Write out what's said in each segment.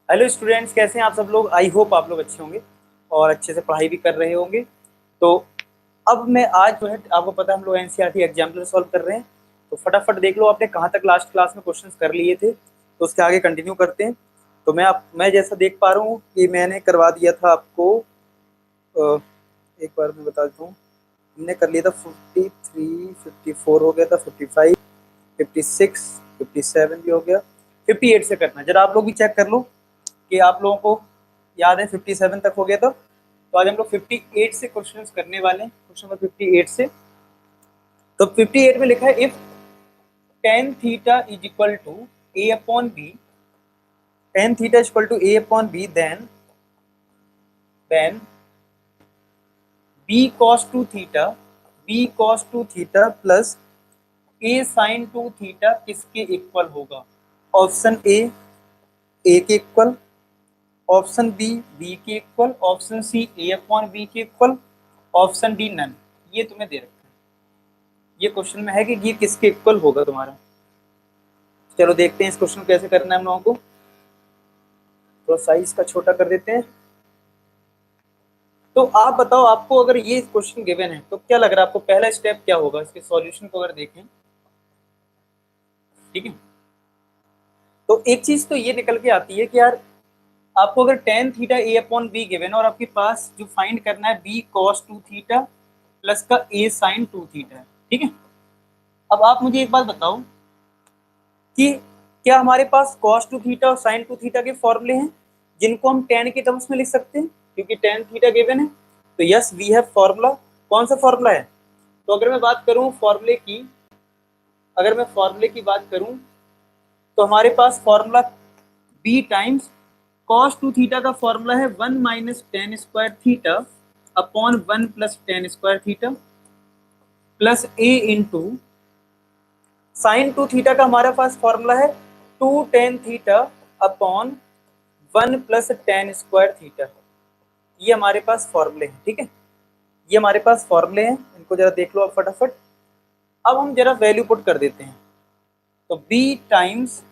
Hello students, कैसे हैं आप सब लोग। आई होप आप लोग अच्छे होंगे और अच्छे से पढ़ाई भी कर रहे होंगे। तो अब मैं आज जो है, आपको पता है हम लोग एनसीईआरटी एग्जाम्पल सॉल्व कर रहे हैं। तो फटाफट देख लो आपने कहाँ तक लास्ट क्लास में क्वेश्चंस कर लिए थे, तो उसके आगे कंटिन्यू करते हैं। तो मैं जैसा देख पा रहा हूँ कि मैंने करवा दिया था आपको। एक बार मैं बता देता हूँ, हमने कर लिया था 53, 54 हो गया था, 55, 56, 57 भी हो गया, 58 से करना। जरा आप लोग भी चेक कर लो कि आप लोगों को याद है 57 तक हो गया था। तो आज हम लोग 58 से क्वेश्चंस करने वाले हैं, क्वेश्चन नंबर 58 से। तो 58 में लिखा है if tan theta is equal to a upon b, tan theta is equal to a upon b, then b cos 2 theta, b cos 2 theta plus a sin 2 theta किसके equal होगा। Option A के equal, option B B के equal, option C A upon B के equal, option D none. ये तुम्हें दे रखा है, ये क्वेश्चन में है कि ये किसके इक्वल होगा तुम्हारा। चलो देखते हैं इस क्वेश्चन को कैसे करना है हम लोगों को। तो साइज का छोटा कर देते हैं। तो आप बताओ, आपको अगर ये क्वेश्चन गिवन है तो क्या लग रहा है आपको पहला स्टेप क्या होगा इसके सॉल्यूशन को अगर देखें। ठीक है, तो एक चीज तो ये निकल के आती है कि यार आपको अगर tan theta A upon be given और आपके पास जो फाइंड करना है b cos 2 थीटा प्लस का a sin 2 थीटा है। ठीक है, अब आप मुझे एक बात बताओ कि क्या हमारे पास cos 2 थीटा और sin 2 थीटा के फॉर्मूले हैं जिनको हम tan के टर्म्स में लिख सकते हैं, क्योंकि tan थीटा गिवन है। तो यस वी हैव फॉर्मूला। कौन सा फॉर्मूला है? तो अगर मैं बात करूं फॉर्मूले की, अगर मैं फॉर्मूले की बात करूं तो हमारे पास formula b times cos 2 theta का फॉर्मूला है 1 minus tan square theta upon 1 plus tan square theta plus a into sine 2 theta का हमारे पास फॉर्मूला है 2 tan theta upon 1 plus tan square theta. ये हमारे पास फॉर्मूले हैं। ठीक है, ये हमारे पास फॉर्मूले हैं, इनको जरा देख लो आप फटाफट। अब हम जरा वैल्यू पुट कर देते हैं। तो b times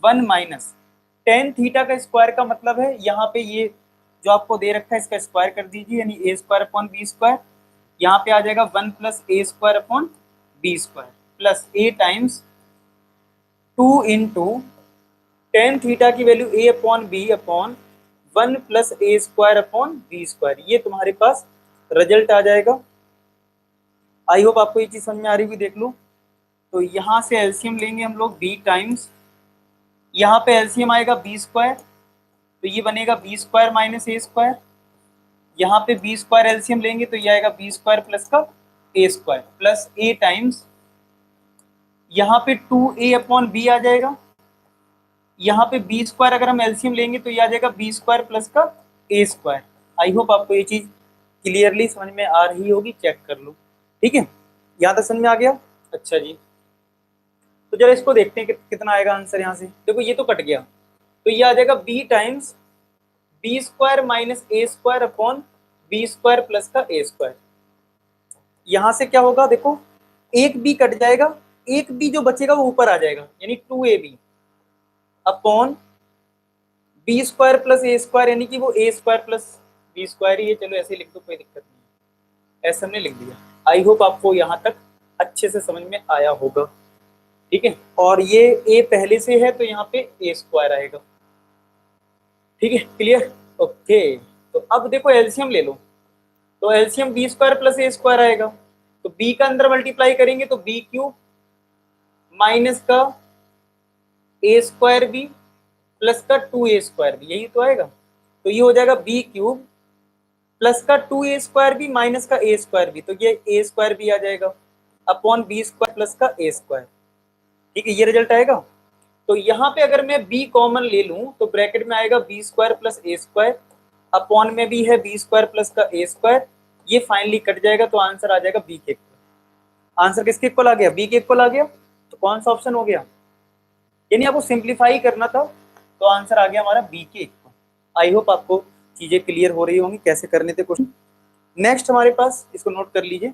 1 minus tan theta का स्क्वायर का मतलब है यहाँ पे ये जो आपको दे रखा है इसका स्क्वायर कर दीजिए, यानी A square upon B square. यहाँ पे आ जाएगा 1 plus A square upon B square plus A times 2 into tan theta की value A upon B upon 1 plus A square upon B square. ये तुम्हारे पास रिजल्ट आ जाएगा। आई होप आपको ये चीज समझ में आ रही होगी। देख लो, तो यहाँ से एलसीएम लेंगे हम लोग बी टाइम्स, यहाँ पे एलसीएम आएगा बी स्क्वायर, तो ये बनेगा B square minus A square. यहाँ पे बी स्क्वायर एलसीएम लेंगे तो ये आएगा बी स्क्वायर प्लस का A square plus A times, यहाँ पे 2a अपॉन बी आ जाएगा। यहाँ पे बी स्क्वायर अगर हम एलसीएम लेंगे तो ये आ जाएगा बी स्क्वायर प्लस का ए स्क्वायर। आई होप आपको ये चीज क्लियरली समझ में आ रही होगी, चेक कर लो। ठीक है, यहाँ तक समझ में आ गया। अच्छा जी, तो जरा इसको देखते हैं कि कितना आएगा आंसर। यहाँ से देखो ये तो कट गया, तो ये आ जाएगा B times B square minus A square upon B square plus का ए स्क्वायर। यहां से क्या होगा देखो, एक बी कट जाएगा, एक बी जो बचेगा वो ऊपर आ जाएगा, यानी 2ab upon B square plus A square, यानी कि वो A square plus B square ही है। चलो ऐसे लिख दो, कोई दिक्कत नहीं है, ऐसे हमने लिख दिया। आई होप आपको यहाँ तक अच्छे से समझ में आया होगा। ठीक है, और ये ए पहले से है तो यहाँ पे ए स्क्वायर आएगा। ठीक है, क्लियर। ओके, तो अब देखो एलसीएम ले लो, तो LCM B square plus A square आएगा, तो बी का अंदर मल्टीप्लाई करेंगे तो बी क्यूब माइनस का ए स्क्वायर बी प्लस का 2a स्क्वायर बी, यही तो आएगा। तो ये हो जाएगा बी क्यूब प्लस का 2a स्क्वायर बी माइनस का ए स्क्वायर बी, तो ये ए स्क्वायर बी आ जाएगा अपॉन बी स्क्वायर प्लस का ए स्क्वायर। ठीक है, ये रिजल्ट आएगा। तो यहाँ पे अगर मैं b कॉमन ले लूं तो ब्रैकेट में आएगा B square plus A square, upon में भी है बी स्क्वायर प्लस का ए स्क्वायर। ये फाइनली कट जाएगा तो आंसर आ जाएगा बी के इक्वल। आंसर किसके इक्वल आ गया? बी के इक्वल आ गया। तो कौन सा ऑप्शन हो गया? यानी आपको सिंप्लीफाई करना था तो आंसर आ गया हमारा बी के इक्वल। आई होप आपको चीजें क्लियर हो रही होंगी कैसे करने थे क्वेश्चन। नेक्स्ट हमारे पास, इसको नोट कर लीजिए,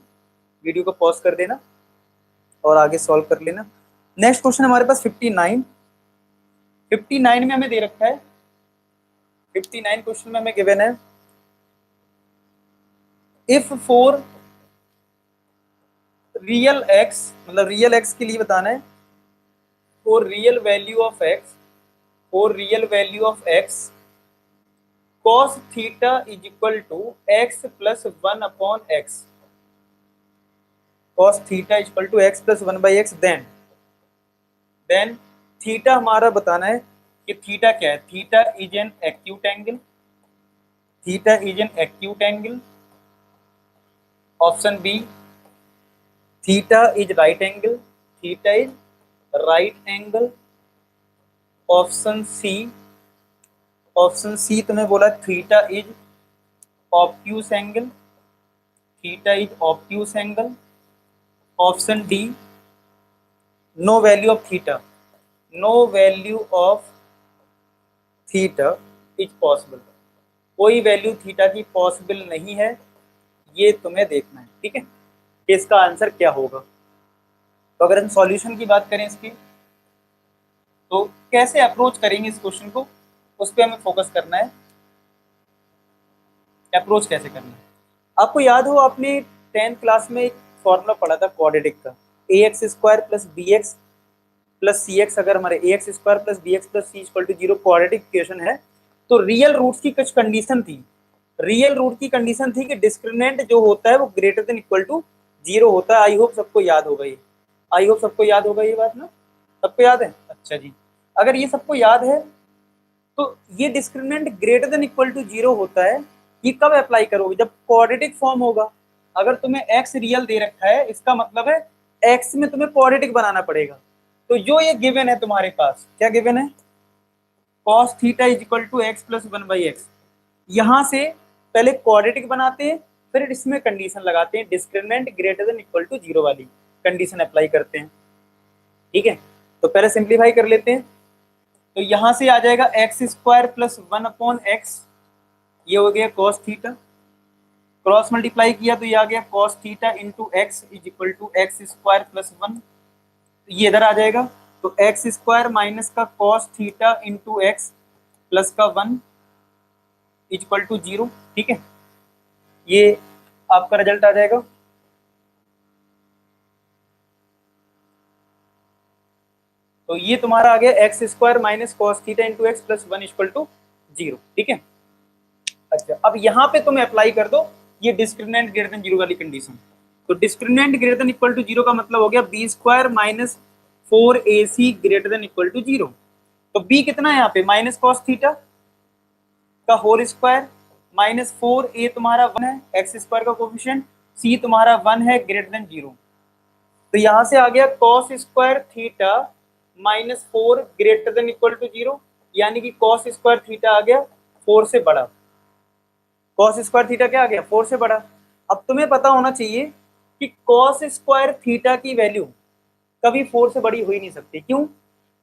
वीडियो को पॉज कर देना और आगे सॉल्व कर लेना। नेक्स्ट क्वेश्चन हमारे पास 59 में हमें दे रखा है 59 क्वेश्चन में हमें गिवन है इफ फॉर रियल एक्स, मतलब रियल एक्स के लिए बताना है, for real value of x, for real value of x cos theta is equal to x plus 1 upon x, cos theta is equal to x plus 1 by x, then theta हमारा बताना है कि theta क्या है, theta is an acute angle, theta is an acute angle, option B theta is right angle, theta is right angle, option C तुम्हें बोला theta is obtuse angle, theta is obtuse angle, option D no value of theta, no value of theta is possible, कोई value theta की possible नहीं है, ये तुम्हें देखना है, ठीक है, कि इसका आंसर क्या होगा। तो अगर हम सॉल्यूशन की बात करें इसकी, तो कैसे अप्रोच करेंगे इस क्वेश्चन को, उस पर हमें फोकस करना है, अप्रोच कैसे करना है। आपको याद हो आपने 10th क्लास में एक फॉर्मूला पढ़ा था क्वाड्रेटिक का, A X square plus B X plus C X, अगर हमारे A X square plus B X plus C equal to 0 quadratic equation है, तो रियल रूट्स की कुछ कंडीशन थी, रियल रूट की कंडीशन थी कि डिस्क्रिमिनेंट जो होता है वो ग्रेटर देन इक्वल टू 0 होता है। आई होप सबको याद होगा ये, आई होप सबको याद होगा ये बात ना, सबको याद है, अच्छा जी। अगर ये सबको याद है तो ये discriminant greater than equal to 0 होता है, ये कब अप्लाई करोगे, जब क्वाड्रेटिक फॉर्म होगा। अगर तुम्हें एक्स रियल दे रखा है, इसका मतलब है एक्स में तुम्हें क्वाड्रेटिक बनाना पड़ेगा। तो जो ये गिवन है तुम्हारे पास, क्या गिवन है, cos theta is equal to x plus 1 by x, यहां से पहले क्वाड्रेटिक बनाते हैं, फिर इसमें कंडीशन लगाते हैं discriminant greater than equal to 0 वाली कंडीशन अप्लाई करते हैं, ठीक है। तो पहले सिंप्लीफाई कर लेते हैं, तो यहां से आ जाएगा x square plus 1 upon x, ये हो गया cos थीटा, क्रॉस मल्टीप्लाई किया तो ये आ गया cos theta into x is equal to x square plus 1, ये इधर आ जाएगा, तो एक्स स्क्वायर माइनस का cos theta into x plus का 1 इज इक्वल टू 0, ठीक है, ये आपका रिजल्ट आ जाएगा। तो ये तुम्हारा आ गया x square minus cos theta into x plus 1 equal to 0, ठीक है। अच्छा, अब यहाँ पे तुम अप्लाई कर दो ये डिस्क्रिमिनेंट ग्रेटर देन 0 वाली कंडीशन। तो discriminant greater than equal to 0 का मतलब हो गया B square minus 4ac greater than equal to 0। तो बी कितना है यहाँ पे, माइनस कॉस थीटा का होल स्क्वायर माइनस 4a तुम्हारा 1 है, एक्स स्क्वायर का कोफिशिएंट, सी तुम्हारा 1 है ग्रेटर देन 0। तो यहाँ से आ गया cos square theta minus 4 greater than equal to 0, यानी कि कॉस स्क्वायर थीटा आ गया 4 से बड़ा, कॉस स्क्वायर थीटा क्या आ गया 4 से बड़ा। अब तुम्हें पता होना चाहिए कि कॉस स्क्वायर थीटा की वैल्यू कभी 4 से बड़ी हो ही नहीं सकती, क्यों,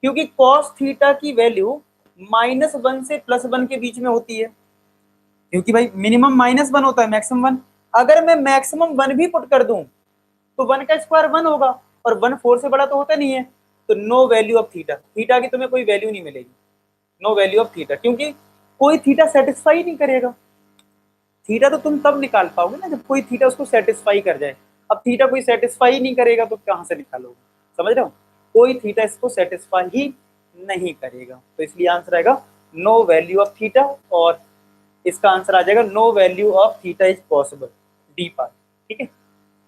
क्योंकि कॉस थीटा की वैल्यू -1 से +1 के बीच में होती है, क्योंकि भाई मिनिमम -1 होता है, मैक्सिमम 1। अगर मैं मैक्सिमम 1 भी पुट कर दूं तो 1 का स्क्वायर 1 होगा, और 1 4 से बड़ा तो होता नहीं है, तो no value of theta, theta की तुम्हें कोई वैल्यू नहीं मिलेगी, नो वैल्यू ऑफ थीटा, क्योंकि कोई थीटा सेटिस्फाई नहीं करेगा। थीटा तो तुम तब निकाल पाओगे ना जब कोई थीटा उसको सेटिस्फाई कर जाए। अब थीटा कोई सेटिस्फाई नहीं करेगा तो कहाँ से निकालोगे, समझ रहे हो, कोई थीटा इसको सेटिस्फाई ही नहीं करेगा, तो इसलिए आंसर आएगा नो वैल्यू ऑफ थीटा, और इसका आंसर आ जाएगा no value of theta is possible, D part, ठीक है,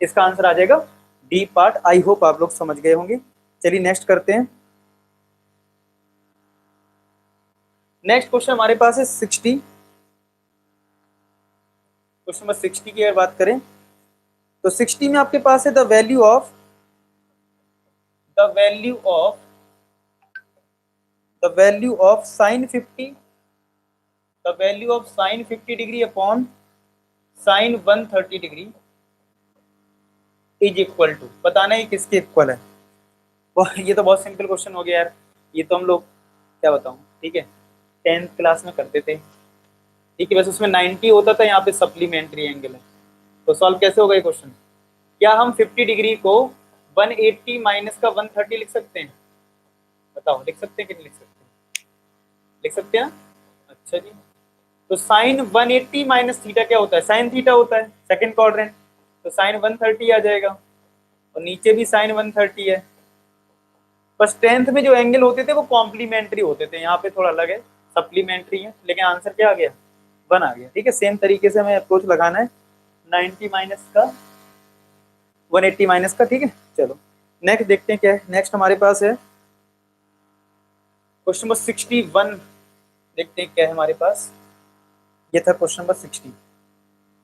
इसका आंसर आ जाएगा डी पार्ट। आई होप आप लोग समझ गए होंगे। चलिए नेक्स्ट करते हैं। नेक्स्ट क्वेश्चन हमारे पास है 60, क्वेश्चन नंबर 60 की अगर बात करें तो 60 में आपके पास है the value of sine 50, the value of sine 50 degree upon sine 130 degree is equal to, बताना है किसके इक्वल है। ये तो बहुत सिंपल क्वेश्चन हो गया यार, ये तो हम लोग क्या बताऊं, ठीक है, 10th क्लास में करते थे, ठीक है, बस उसमें 90 होता था, यहाँ पे सप्लीमेंट्री एंगल है। तो सॉल्व कैसे होगा ये क्वेश्चन, क्या हम 50 डिग्री को 180 माइनस का 130 लिख सकते हैं, बताओ लिख सकते हैं कि नहीं लिख सकते, लिख सकते हैं, अच्छा जी। तो साइन 180 माइनस थीटा क्या होता है, साइन थीटा होता है, सेकंड क्वाड्रेंट, तो साइन 130 आ जाएगा, और नीचे भी साइन 130 है। बस 10th में जो एंगल होते थे वो कॉम्प्लीमेंट्री होते थे, यहाँ पे थोड़ा अलग है, सप्लीमेंट्री है, लेकिन आंसर क्या आ गया, 1 आ गया। ठीक है, सेम तरीके से हमें अप्रोच लगाना है 90 माइनस का, 180 माइनस का। ठीक है, चलो नेक्स्ट देखते हैं क्या है। नेक्स्ट हमारे पास है क्वेश्चन नंबर 61, देखते हैं क्या है हमारे पास। ये था क्वेश्चन नंबर 60,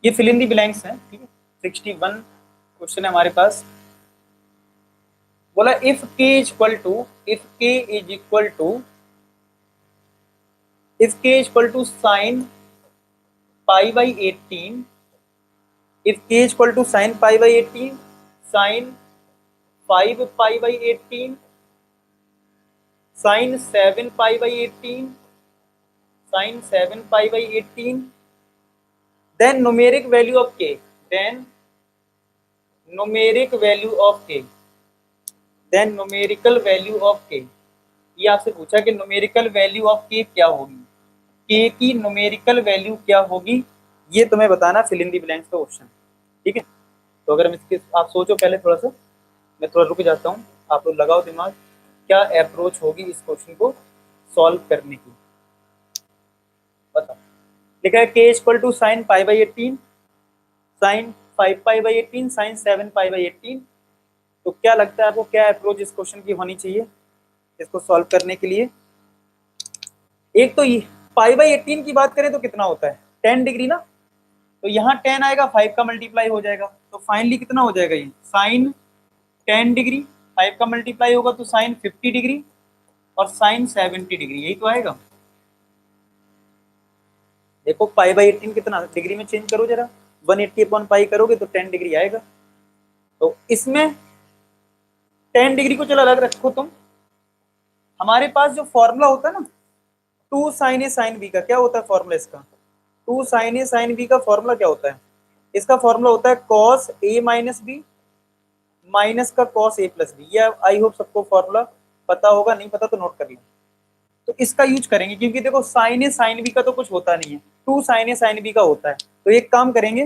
ये फिल इन दी ब्लैंक्स है। ठीक है, 61 क्वेश्चन है हमारे पास। बोला if k is equal to, if k is equal to, if k is equal to sine pi by 18, if k is equal to sine pi by 18, sine 5 pi by 18, sine 7 pi by 18, sine 7 pi by 18, then numeric value of k, then numeric value of k, then numerical value of k। ये आपसे पूछा कि numerical value of k क्या होगी, k की numerical value क्या होगी, ये तुम्हें बताना फिल इन दी ब्लैंक्स का क्वेश्चन। ठीक है, तो अगर हम इसके, आप सोचो पहले थोड़ा सा, मैं थोड़ा रुक जाता हूँ, आप लोग लगाओ दिमाग, क्या अप्रोच होगी इस क्वेश्चन को सॉल्व करने की, बताओ। लिखा है k equal to sine pi by 18, sine 5 pi by 18, sine 7 pi by 18। तो क्या लगता है आपको, क्या अप्रोच इस क्वेश्चन की होनी चाहिए इसको सॉल्व करने के लिए। एक तो ये पाई बाई 18 की बात करें तो कितना होता है, 10 डिग्री ना, तो यहाँ 10 आएगा, 5 का मल्टीप्लाई हो जाएगा, तो फाइनली कितना हो जाएगा, ये साइन 10 डिग्री, 5 का मल्टीप्लाई होगा तो साइन 50 डिग्री, और साइन 70 डिग्री, यही तो आएगा। देखो पाई बाई 18 कितना डिग्री में चेंज करो जरा, 180 अपॉन पाई करोगे तो 10 डिग्री आएगा। तो इसमें 10 डिग्री को चलो अलग रखो तुम, हमारे पास जो फॉर्मूला होता है ना 2 साइन ए साइन बी का, क्या होता है फॉर्मूला इसका, 2 साइन ए साइन बी का फॉर्मूला क्या होता है, इसका फॉर्मूला होता है cos A minus B minus का कॉस ए प्लस बी। ये आई होप सबको फॉर्मूला पता होगा, नहीं पता तो नोट कर लो। तो इसका यूज करेंगे, क्योंकि देखो साइन ए साइन बी का तो कुछ होता नहीं है, 2 साइन ए साइन बी का होता है। तो एक काम करेंगे,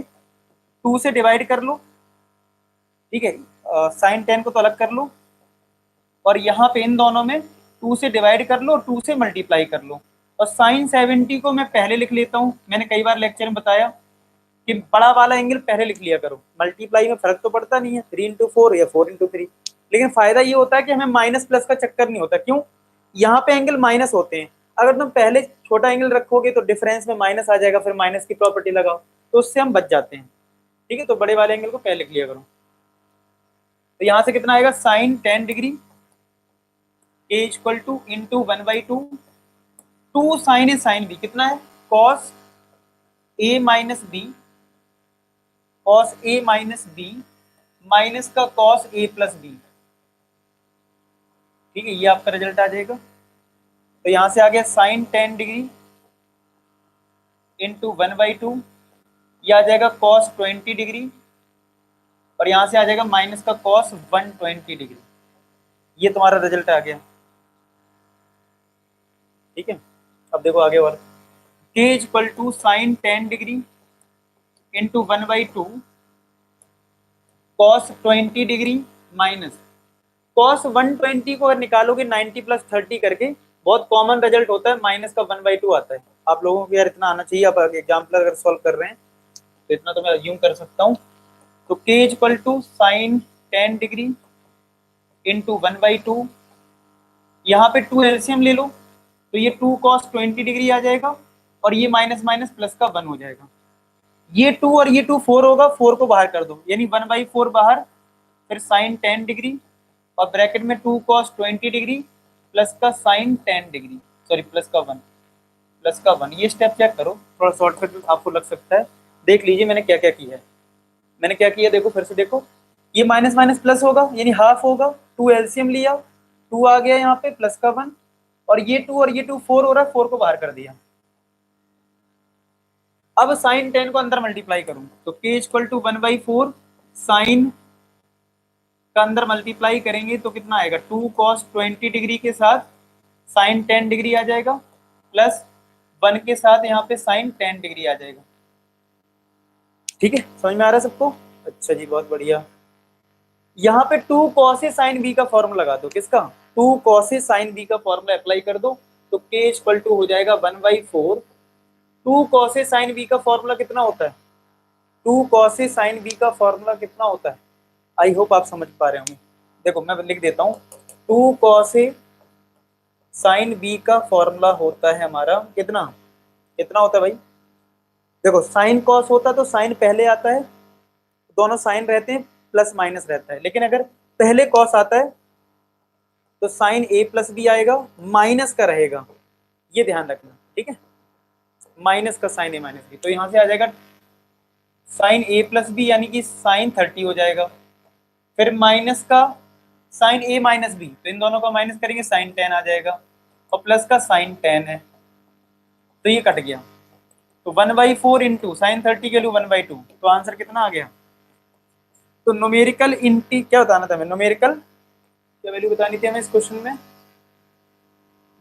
2 से डिवाइड कर लो, ठीक है, साइन 10 को तो अलग कर लो, और यहाँ पे इन दोनों में 2 से डिवाइड कर लो, 2 से मल्टीप्लाई कर लो, और साइन 70 को मैं पहले लिख लेता हूँ। मैंने कई बार लेक्चर में बताया कि बड़ा वाला एंगल पहले लिख लिया करो, मल्टीप्लाई में फर्क तो पड़ता नहीं है, 3 इंटू 4 या 4 इंटू 3, लेकिन फायदा ये होता है कि हमें माइनस प्लस का चक्कर नहीं होता। क्यों, यहाँ पे एंगल माइनस होते हैं, अगर तुम पहले छोटा एंगल रखोगे तो डिफरेंस में माइनस आ जाएगा, फिर माइनस की प्रॉपर्टी लगाओ, तो उससे हम बच जाते हैं। ठीक है, तो बड़े वाले एंगल को पहले लिख लिया करो। तो यहाँ से कितना आएगा, साइन 10 डिग्री ए इक्वल टू इंटू 1/2, 2 साइन ए साइन बी कितना है, cos A minus B, cos A minus B minus का कॉस ए प्लस बी। ठीक है, ये आपका रिजल्ट आ जाएगा। तो यहां से आ गया साइन 10 डिग्री इंटू 1/2, ये आ जाएगा कॉस 20 डिग्री, और यहां से आ जाएगा माइनस का कॉस 120 डिग्री। ये तुम्हारा रिजल्ट आ गया। ठीक है, अब देखो आगे और, k equal to sine 10 degree into 1/2 cos 20 degree minus cos 120 को अगर निकालोगे 90 प्लस 30 करके, बहुत कॉमन रिजल्ट होता है, माइनस का 1/2 आता है। आप लोगों को यार इतना आना चाहिए, आप एग्जाम्पल अगर सॉल्व कर रहे हैं तो इतना तो मैं अज्यूम कर सकता हूँ। तो k equal to sine 10 degree into 1/2, यहाँ पे 2 एलसीएम ले लो, तो ये 2 कॉस 20 डिग्री आ जाएगा, और ये माइनस माइनस प्लस का 1 हो जाएगा। ये 2 और ये 2 4 होगा, 4 को बाहर कर दो, यानी 1/4 बाहर, फिर साइन 10 डिग्री, और ब्रैकेट में 2 कॉस 20 डिग्री प्लस का साइन 10 डिग्री, सॉरी प्लस का 1, प्लस का 1। ये स्टेप चेक करो, थोड़ा शॉर्टकट आपको लग सकता है, देख लीजिए मैंने क्या क्या किया है। मैंने क्या किया देखो, फिर से देखो, ये माइनस माइनस प्लस होगा, यानी हाफ होगा, 2 एलसीएम लिया, 2 आ गया यहाँ पे प्लस का 1, और ये 2 और ये 2 4 हो रहा है, 4 को बाहर कर दिया। अब साइन 10 को अंदर मल्टीप्लाई करूं तो k इक्वल टू 1/4 साइन का अंदर मल्टीप्लाई करेंगे तो कितना आएगा, 2 कॉस 20 डिग्री के साथ साइन 10 डिग्री आ जाएगा, प्लस 1 के साथ यहाँ पे साइन 10 डिग्री आ जाएगा। ठीक है, समझ में आ रहा है सबको? अच्छा जी, बहुत बढ़िया। यहाँ पे 2 cos साइन बी का फॉर्मूला लगा दो। किसका? 2 cos साइन बी का फॉर्मूला अप्लाई कर दो, तो k इक्वल टू हो जाएगा 1/4। 2 cos साइन बी का फॉर्मूला कितना होता है? 2 cos साइन बी का फॉर्मूला कितना होता है? आई होप आप समझ पा रहे होंगे। देखो मैं लिख देता हूँ, 2 cos साइन बी का फॉर्मूला होता है हमारा कितना, कितना होता है भाई? देखो साइन कॉस होता है तो साइन पहले आता है, दोनों साइन रहते हैं, प्लस माइनस रहता है। लेकिन अगर पहले कॉस आता है तो साइन ए प्लस बी आएगा, माइनस का रहेगा, ये ध्यान रखना। ठीक है, माइनस का साइन ए माइनस बी, तो यहां से आ जाएगा साइन ए प्लस बी यानी कि साइन 30 हो जाएगा। फिर माइनस का साइन ए माइनस बी, तो इन दोनों का माइनस करेंगे साइन 10 आ जाएगा, और प्लस का साइन 10 है, तो ये कट गया। तो 1/4 इंटू साइन 30 के लिए 1/2, तो आंसर कितना आ गया? तो न्यूमेरिकल इंटी क्या बताना था हमें? न्यूमेरिकल क्या वैल्यू बतानी थी हमें इस क्वेश्चन में?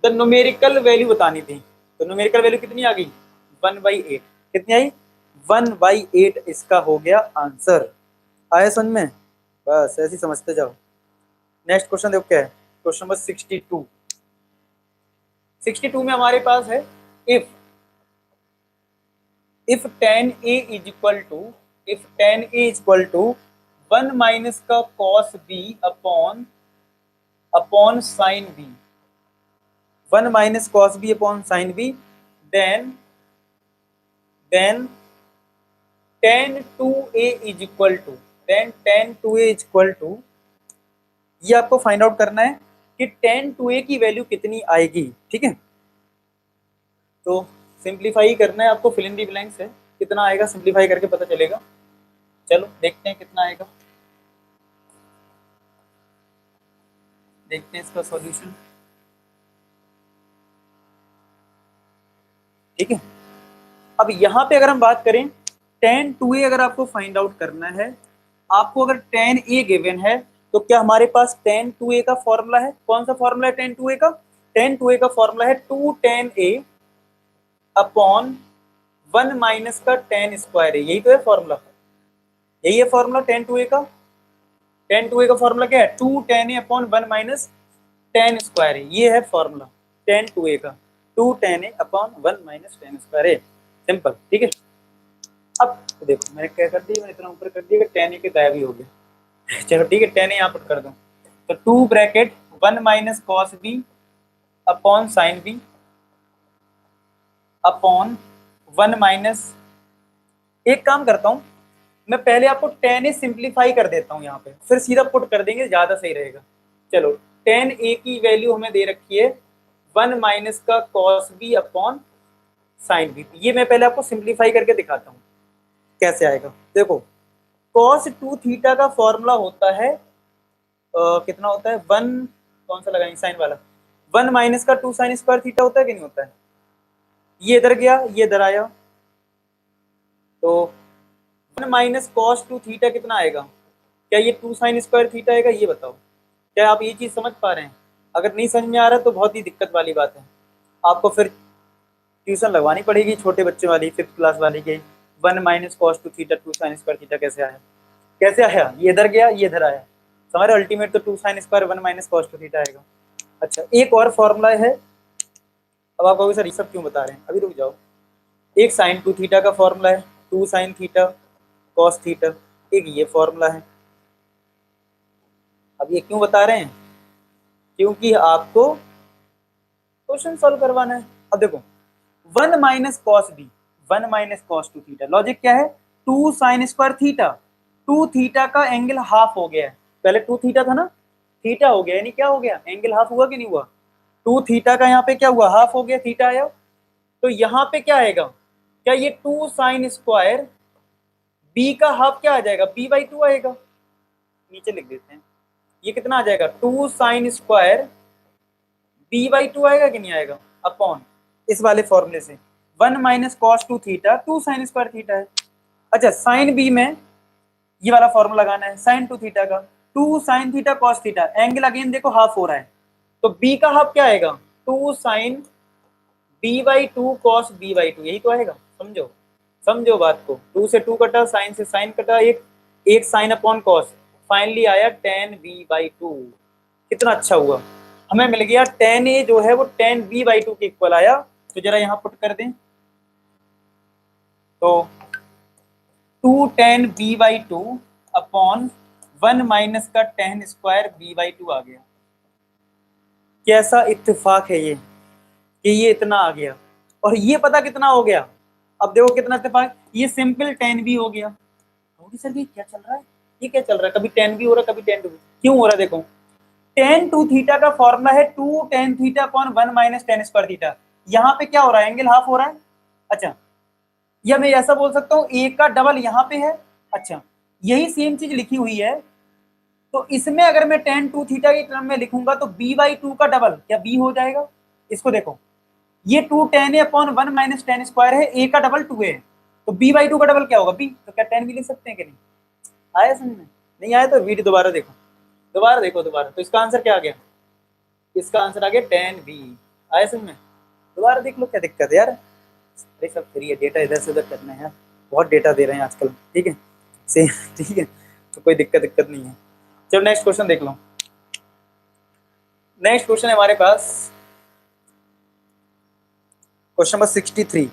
द न्यूमेरिकल वैल्यू बतानी थी। तो न्यूमेरिकल वैल्यू कितनी आ गई? 1/8। कितनी आई? 1/8 इसका हो गया आंसर। आया समझ में? बस ऐसे ही समझते जाओ। नेक्स्ट क्वेश्चन देखो क्या है, क्वेश्चन नंबर 62। 62 में हमारे पास है if tan A is equal to 1 minus का cos B upon sine B, 1 minus cos B upon sine B, then tan 2A is equal to, ये आपको फाइंड आउट करना है कि tan 2A की वैल्यू कितनी आएगी। ठीक है, तो सिंप्लीफाई करना है आपको, फिल इन दी ब्लैंक्स है, कितना आएगा सिंप्लीफाई करके पता चलेगा। चलो देखते हैं कितना आएगा, देखते हैं इसका सॉल्यूशन। ठीक है, अब यहाँ पे अगर हम बात करें tan 2A अगर आपको फाइंड आउट करना है, आपको अगर tan A गिवन है तो क्या हमारे पास tan 2A का फॉर्मूला है? कौन सा फॉर्मूला है tan 2A का? tan 2A का फॉर्मूला है 2 tan A अपॉन 1 माइनस का tan स्क्वायर है, यही तो है फॉर्मूला, यही है फॉर्मूला tan 2A का। tan 2A का फॉर्मूला क्या है? 2 tan A upon 1 minus tan square है, ये है फॉर्मूला tan 2A का, 2 tan A upon 1 minus tan square है, सिंपल। ठीक है, अब तो देखो मैंने क्या कर दिया, मैंने इतना ऊपर कर दिया कि tan A के गायब ही हो गया। चलो ठीक है, tan A यहाँ पर कर दो, तो 2 bracket 1 minus cos B upon sine B upon 1 minus, एक काम करता हूँ मैं पहले आपको tan A सिंप्लीफाई कर देता हूँ यहाँ पे, फिर सीधा पुट कर देंगे, ज्यादा सही रहेगा। चलो tan A की वैल्यू हमें दे रखी है 1 माइनस का cos B upon sine B, ये मैं पहले आपको सिंप्लीफाई करके दिखाता हूँ कैसे आएगा। देखो cos 2 थीटा का फॉर्मूला होता है कितना होता है? 1, कौन सा लगाएंगे साइन वाला, 1 माइनस का 2 साइन स्क्वायर थीटा होता है कि नहीं होता है? ये इधर गया, ये इधर आया, तो 1 माइनस कॉस 2 थीटा कितना आएगा? क्या ये 2 साइन स्क्वायर थीटा आएगा? ये बताओ, क्या आप ये चीज समझ पा रहे हैं? अगर नहीं समझ में आ रहा तो बहुत ही दिक्कत वाली बात है, आपको फिर ट्यूशन लगवानी पड़ेगी छोटे बच्चे वाली, 5th क्लास वाली के। 1 minus cos 2 theta 2 sine square theta कैसे आया, कैसे आया? ये इधर गया, ये इधर आया, हमारे अल्टीमेट तो 2 sine square 1 minus cos 2 theta आएगा। अच्छा एक और फॉर्मूला है, अब आप कहोगे सर ये सब क्यों बता रहे हैं, अभी रुक जाओ। एक साइन 2 थीटा का फॉर्मूला है 2 साइन थीटा कॉस थीटा, एक ये फॉर्मूला है। अब ये क्यों बता रहे हैं? क्योंकि आपको क्वेश्चन सॉल्व करवाना है। अब देखो 1 minus cos B 1 minus cos 2 theta, logic क्या है? 2 साइन स्क्वायर थीटा, 2 थीटा का एंगल हाफ हो गया है, पहले 2 थीटा था ना, थीटा हो गया, यानी क्या हो गया? एंगल हाफ हुआ कि नहीं हुआ? 2 थीटा का यहाँ पे क्या हुआ? हाफ हो गया, थीटा आया, तो यहाँ पे क्या आएगा? क्या ये 2 साइन स्क्वायर बी का हाफ क्या आ जाएगा? b/2 आएगा, नीचे लिख देते हैं, ये कितना आ जाएगा? 2 साइन स्क्वायर b/2 आएगा कि नहीं आएगा? अपॉन इस वाले फॉर्मूले से 1 minus cos 2 theta 2 sine square theta है। अच्छा साइन बी में ये वाला फॉर्मूला लगाना है साइन 2 थीटा का, 2 sine theta cos theta, angle again देखो हाफ हो रहा है, तो b का हाफ क्या आएगा? 2 साइन b/2 cos b/2, यही तो आएगा। समझो समझो बात को, 2 से 2 कटा, साइन से साइन कटा, एक साइन अपॉन कॉस, फाइनली आया tan b/2। कितना अच्छा हुआ, हमें मिल गया tan a जो है वो tan b/2 के इक्वल आया। तो जरा यहाँ पुट कर दें, तो 2 tan b/2 अपॉन 1 माइनस का tan स्क्वायर b/2 आ गया। कैसा इत्तेफाक है ये कि ये इतना आ गया और ये पता कितना हो गया। अब देखो कितना इत्तेफाक, ये सिंपल tan b हो गया। सर ये क्या चल रहा है, ये क्या चल रहा है, कभी tan b हो रहा है, कभी tan 2 क्यों हो रहा है। देखो tan 2 थीटा का फॉर्मूला है 2 tan theta upon 1 minus tan square theta. यहाँ पे क्या हो रहा है, एंगल हाफ हो रहा है। अच्छा, या मैं ऐसा बोल सकता हूँ a का डबल यहाँ पे है। अच्छा, यही सेम चीज लिखी हुई है, तो इसमें अगर मैं tan 2 थीटा की टर्म में लिखूंगा तो b/2 का डबल क्या b हो जाएगा। इसको देखो, ये 2 tan a upon 1 minus tan square है, a का डबल 2a है, तो b/2 का डबल क्या होगा b। तो क्या tan b लिख सकते हैं कि नहीं। आया समझ में, नहीं आया तो वीडियो दोबारा देखो, दोबारा देखो दोबारा। तो इसका आंसर क्या आ गया, इसका आंसर आ गया tan b। आया समझ में, दोबारा देख लो, क्या दिक्कत है यार। अरे सब फ्री है, डेटा इधर से उधर करना है यार, बहुत डेटा दे रहे हैं आजकल। ठीक है सेम, ठीक है, तो कोई दिक्कत नहीं है। चलो नेक्स्ट क्वेश्चन देख लो। नेक्स्ट क्वेश्चन है हमारे पास question number 63।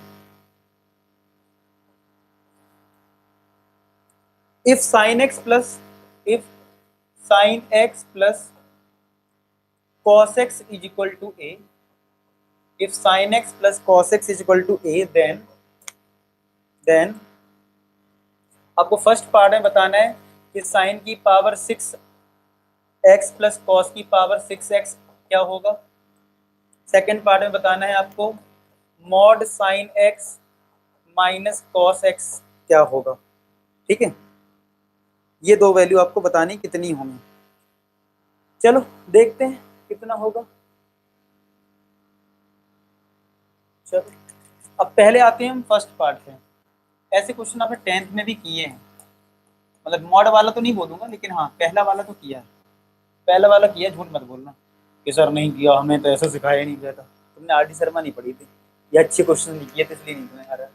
if sin x plus cos x is equal to a, if sin x plus cos x is equal to a, then आपको फर्स्ट पार्ट में बताना है कि साइन की पावर 6x प्लस कॉस की power 6x क्या होगा। Second part में बताना है आपको mod sine x minus cos x क्या होगा। ठीक है, ये दो वैल्यू आपको बतानी कितनी होंगी। चलो देखते हैं कितना होगा। चलो अब पहले आते हैं हम फर्स्ट पार्ट पे। ऐसे क्वेश्चन आपने 10th में भी किए हैं, मतलब मॉड वाला तो नहीं बोलूंगा, लेकिन हाँ पहला वाला तो किया है। पहला वाला किया, झूठ मत बोलना कि सर नहीं किया, हमें तो ऐसा सिखाया नहीं गया था। तुमने आर डी शर्मा नहीं पढ़ी थी, ये अच्छे क्वेश्चन नहीं किए थे इसलिए नहीं तुम्हें आ रहा।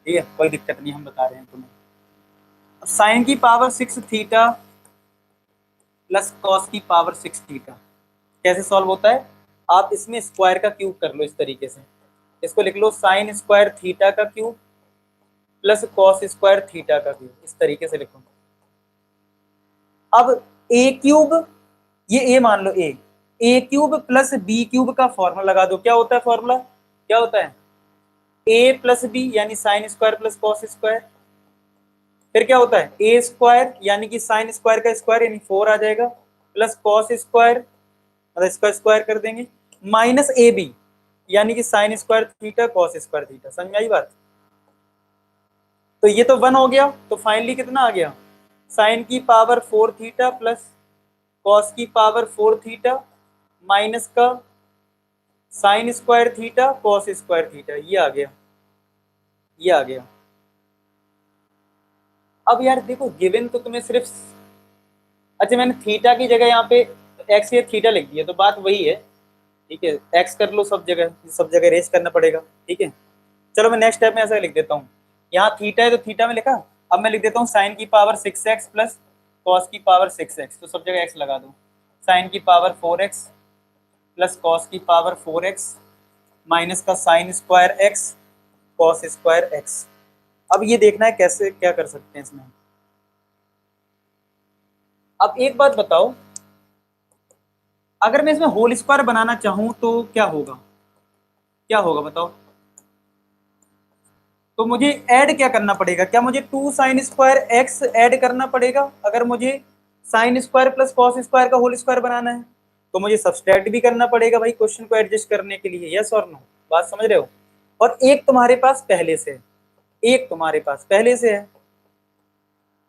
ठीक है, कोई दिक्कत नहीं, हम बता रहे हैं तुम्हें। अब साइन की पावर 6 थीटा प्लस कॉस की पावर 6 थीटा कैसे सॉल्व होता है। आप इसमें स्क्वायर का क्यूब कर लो इस तरीके से, इसको लिख लो साइन स्क्वायर थीटा का cube plus cos square theta का क्यूब, इस तरीके से लिखो। अब ए क्यूब, ये ए मान लो ए क्यूब प्लस बी क्यूब का फॉर्मूला लगा दो। क्या होता है फॉर्मूला, क्या होता है ए प्लस बी यानी sine square plus cos square. फिर क्या होता है ए स्क्वायर यानी कि साइन स्क्वायर का स्क्वायर यानी 4 आ जाएगा, प्लस कॉस स्क्वायर मतलब इसका स्क्वायर कर देंगे, माइनस ए बी यानी कि sign square theta cos square theta. समझ में आई बात। तो ये तो 1 हो गया, तो फाइनली कितना आ गया साइन की पावर 4 थीटा प्लस कॉस की पावर 4 थीटा माइनस का sign square theta cos square theta, ये आ गया, ये आ गया। अब यार देखो गिवन तो तुम्हें सिर्फ, अच्छा मैंने थीटा की जगह यहाँ पे एक्स या थीटा लिख दिया, तो बात वही है। ठीक है, एक्स कर लो सब जगह रेस करना पड़ेगा। ठीक है, चलो मैं नेक्स्ट स्टेप में ऐसा लिख देता हूँ, यहाँ थीटा है तो थीटा में लिखा, अब मैं लिख देता हूँ साइन की पावर 6x प्लस कॉस की पावर 6x, तो सब जगह x लगा दो। साइन की पावर 4x प्लस कॉस की पावर 4x माइनस का sine square x cos square x। अब ये देखना है कैसे क्या कर सकते हैं इसमें। अब एक बात बताओ, अगर मैं इसमें होल स्क्वायर बनाना चाहूं तो क्या होगा, क्या होगा बताओ। तो मुझे ऐड क्या करना पड़ेगा, क्या मुझे 2 साइन स्क्वायर एक्स ऐड करना पड़ेगा। अगर मुझे sine square plus cos square का होल स्क्वायर बनाना है तो मुझे सब्सट्रैक्ट भी करना पड़ेगा भाई क्वेश्चन को एडजस्ट करने के लिए। यस और नो, बात समझ रहे हो। और एक तुम्हारे पास पहले से है, एक तुम्हारे पास पहले से है,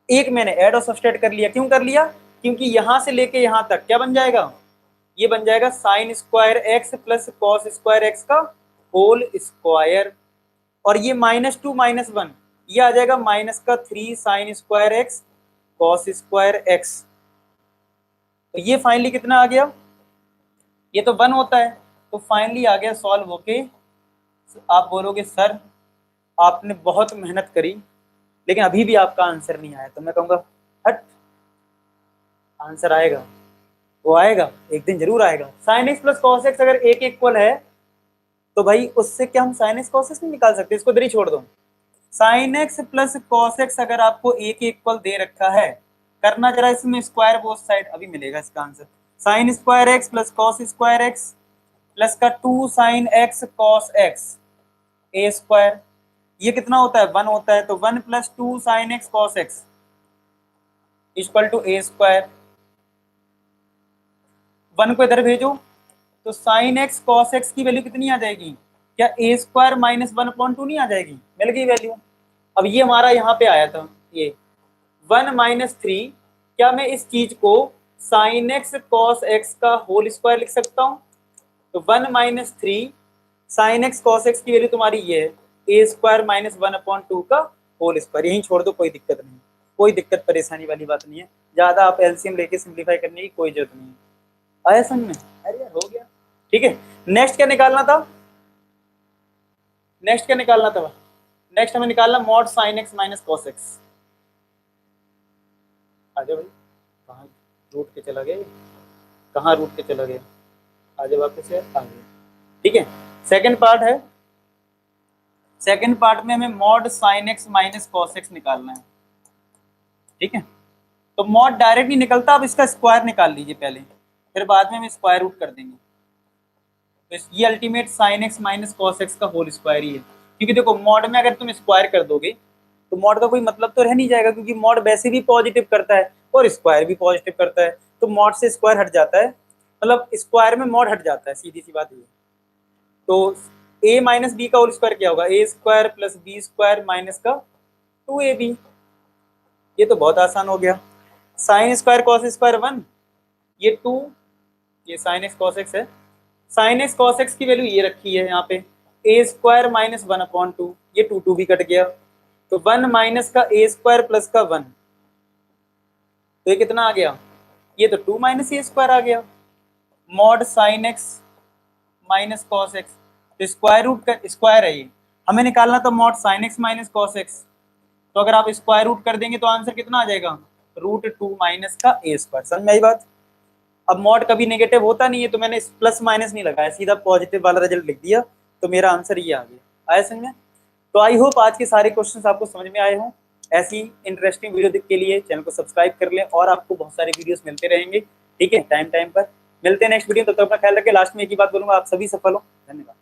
एक मैंने ऐड और सब्सट्रैक्ट कर लिया। क्यों कर लिया, क्योंकि यहां से लेके यहां तक क्या बन जाएगा, ये बन जाएगा sign square x plus cos square x का होल स्क्वायर, और ये -2 -1 ये आ जाएगा माइनस का 3 sign square x cos square x. तो ये फाइनली कितना आ गया, ये तो 1 होता है, तो फाइनली आ गया सॉल्व होके आप बोलोगे सर आपने बहुत मेहनत करी लेकिन अभी भी आपका आंसर नहीं आया, तो मैं कहूँगा हट, आंसर आएगा, वो आएगा, एक दिन जरूर आएगा। Sine x plus cos x अगर एक इक्वल है तो भाई उससे क्या हम साइन एक्स कॉस एक्स नहीं निकाल सकते? इसको इधर ही छोड़ दो। Sine x plus cos x अगर आपको एक इक्वल दे रखा है, करना जरा इसमें स्क्वायर बोथ साइड, अभी मिलेगा इसका answer. Sine square x plus cos square x plus का 2 sine x cos x A square, ये कितना होता है 1 होता है, तो 1 plus 2 sine x cos x equal to A square. 1 को इधर भेजो तो साइन एक्स कॉस एक्स की वैल्यू कितनी आ जाएगी? क्या ए स्क्वायर माइनस 1/2 नहीं आ जाएगी? मिल गई वैल्यू। अब ये हमारा यहाँ पे आया था, ये 1 माइनस 3, क्या मैं इस चीज को साइन एक्स कॉस एक्स का होल स्क्वायर लिख सकता हूँ? तो 1 minus 3 sign x cos x की वैल्यू तुम्हारी ये है ए स्क्वायर माइनस 1/2 का होल स्क्वायर। यहीं छोड़ दो, कोई दिक्कत नहीं, कोई दिक्कत परेशानी वाली बात नहीं है, ज्यादा आप एलसीएम लेके सिंप्लीफाई करने की कोई जरूरत नहीं है। आया समझ में? अरे यार हो गया, ठीक है। नेक्स्ट क्या निकालना था? नेक्स्ट क्या निकालना था? नेक्स्ट हमें निकालना mod sine X minus cos X. आ जाओ भाई, कहाँ रूट के चला गया, कहाँ रूट के चला गया, आ जाओ वापस से, आ गया, ठीक है। सेकंड पार्ट है, सेकंड पार्ट में हमें mod sine X minus cos x निकालना है, ठीक है। तो मॉड डायरेक्ट नहीं निकलता, अब इसका स्क्वायर निकाल लीजिए पहले, फिर बाद में हम स्क्वायर रूट कर देंगे। तो ये ultimate sign X minus cos x का होल स्क्वायर ही है, क्योंकि देखो मॉड में अगर तुम स्क्वायर कर दोगे तो मॉड का कोई मतलब तो रह नहीं जाएगा, क्योंकि मॉड वैसे भी पॉजिटिव करता है और स्क्वायर भी पॉजिटिव करता है, तो मॉड से स्क्वायर हट जाता है, मतलब स्क्वायर में मॉड हट जाता है, सीधी सी बात ये। तो a माइनस बी का होल स्क्वायर क्या होगा? A square plus B square minus का 2ab। ये तो बहुत आसान हो गया। साइन स्क्वायर कॉस स्क्वायर 1, ये 2, ये साइन एक्स कॉस एक्स है। साइन एक्स कॉस एक्स की वैल्यू ये रखी है यहाँ पे ए स्क्वायर माइनस 1/2, ये 2 भी कट गया, तो 1 माइनस का ए स्क्वायर प्लस का 1, तो ये कितना आ गया? ये तो 2 माइनस ए स्क्वायर आ गया। Mod sine X minus cos x, तो स्क्वायर रूट का स्क्वायर है ये, हमें निकालना था mod sine X minus cos x, तो अगर आप स्क्वायर रूट कर देंगे तो आंसर कितना आ जाएगा? √2 माइनस का ए स्क्वायर। समझ में आई बात? अब मॉड कभी नेगेटिव होता नहीं है, तो मैंने प्लस माइनस नहीं लगाया, सीधा पॉजिटिव वाला रिजल्ट लिख दिया, तो मेरा आंसर ये आ गया। आया समझ में? तो आई होप आज के सारे क्वेश्चंस आपको समझ में आए हों। ऐसी इंटरेस्टिंग वीडियो के लिए चैनल को सब्सक्राइब कर लें, और आपको बहुत सारे वीडियोस मिलते रहेंगे, ठीक है, टाइम टाइम पर। मिलते हैं नेक्स्ट वीडियो, तब तक अपना ख्याल रखें। लास्ट में एक ही बात बोलूंगा, आप सभी सफल हो। धन्यवाद।